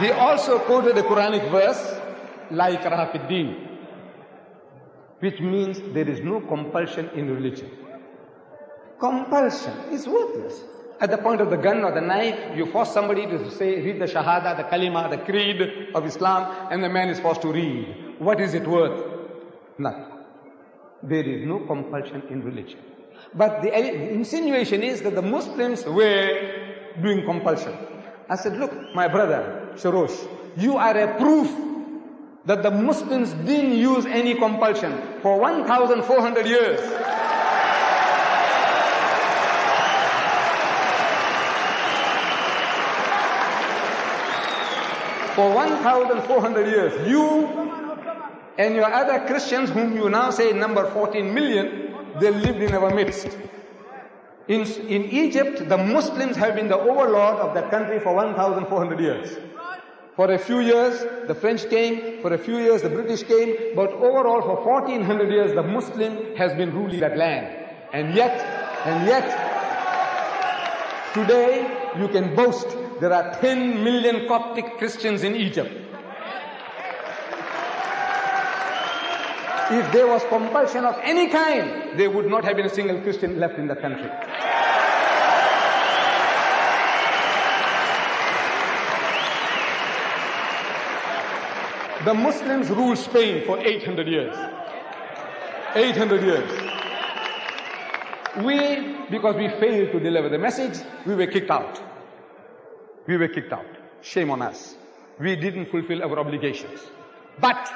He also quoted a Quranic verse, La ikraha fid din, which means there is no compulsion in religion. Compulsion is worthless. At the point of the gun or the knife, you force somebody to say, read the Shahada, the Kalima, the Creed of Islam, and the man is forced to read. What is it worth? Nothing. There is no compulsion in religion. But the insinuation is that the Muslims were doing compulsion. I said, look, my brother, Sharosh, you are a proof that the Muslims didn't use any compulsion for 1,400 years. For 1,400 years, you and your other Christians, whom you now say number 14 million, they lived in our midst. In Egypt, the Muslims have been the overlord of that country for 1,400 years. For a few years, the French came. For a few years, the British came. But overall, for 1,400 years, the Muslim has been ruling that land. And yet, today, you can boast there are 10 million Coptic Christians in Egypt. If there was compulsion of any kind, there would not have been a single Christian left in the country. The Muslims ruled Spain for 800 years. 800 years. Because we failed to deliver the message, we were kicked out. We were kicked out. Shame on us. We didn't fulfill our obligations. But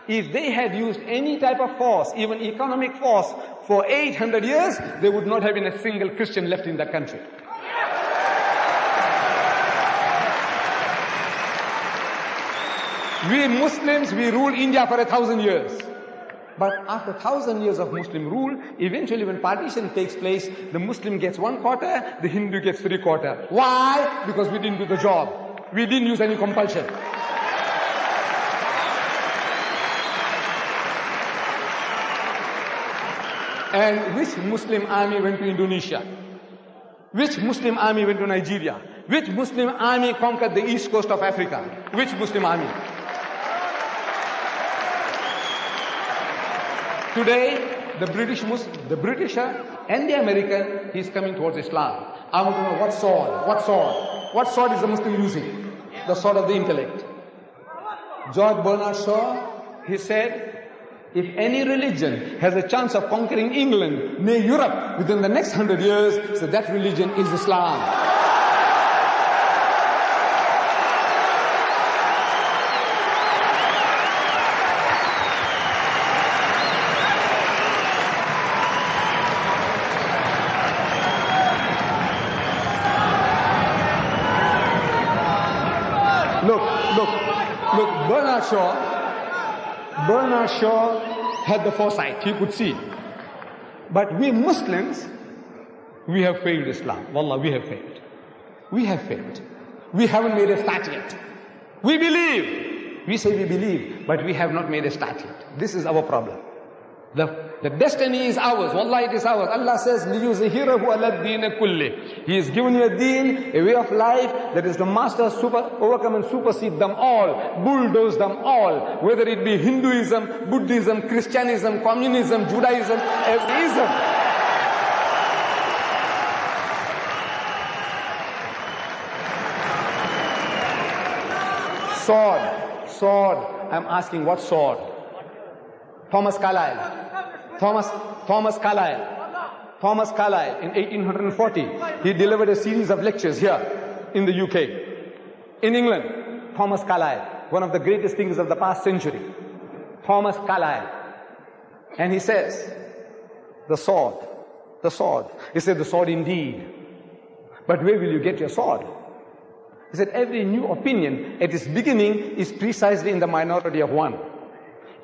if they had used any type of force, even economic force, for 800 years, there would not have been a single Christian left in the country. We Muslims, we ruled India for 1,000 years. But after 1,000 years of Muslim rule, eventually when partition takes place, the Muslim gets 1/4, the Hindu gets 3/4. Why? Because we didn't do the job. We didn't use any compulsion. And which Muslim army went to Indonesia? Which Muslim army went to Nigeria? Which Muslim army conquered the east coast of Africa? Which Muslim army? Today, the Britisher and the American, he's coming towards Islam. I want to know what sword? What sword? What sword is the Muslim using? The sword of the intellect. George Bernard Shaw, he said, if any religion has a chance of conquering England, nay Europe, within the next 100 years, so that religion is Islam. Look, Bernard Shaw had the foresight, he could see. But we Muslims, we have failed Islam. Wallah, we have failed. We have failed. We haven't made a start yet. We believe. We say we believe, but we have not made a start yet. This is our problem. The destiny is ours. Wallah, it is ours. Allah says, لِيُزْهِرَهُ عَلَى الدِّينِ كُلِّهِ. He has given you a deen, a way of life that is the master, overcome and supersede them all, bulldoze them all, whether it be Hinduism, Buddhism, Christianism, Communism, Judaism, everyism. Sword. I'm asking, what sword? Thomas Carlyle in 1840, he delivered a series of lectures here in the UK. In England, Thomas Carlyle, one of the greatest thinkers of the past century. Thomas Carlyle. And he says, the sword. He said, the sword indeed. But where will you get your sword? He said, every new opinion at its beginning is precisely in the minority of one.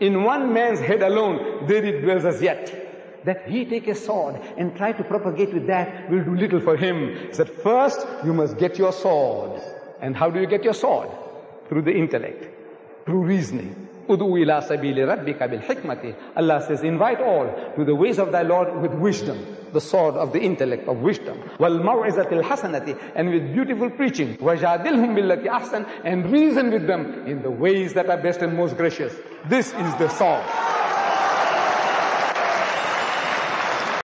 In one man's head alone, there it dwells as yet. That he take a sword and try to propagate with that will do little for him. He said, first you must get your sword. And how do you get your sword? Through the intellect, through reasoning. Udu ila sabili rabbika bil hikmati. Allah says, invite all to the ways of thy Lord with wisdom, the sword of the intellect of wisdom. Wal maw'izatil hasanati, and with beautiful preaching. Wajadilhum billati ahsan, and reason with them in the ways that are best and most gracious. This is the sword.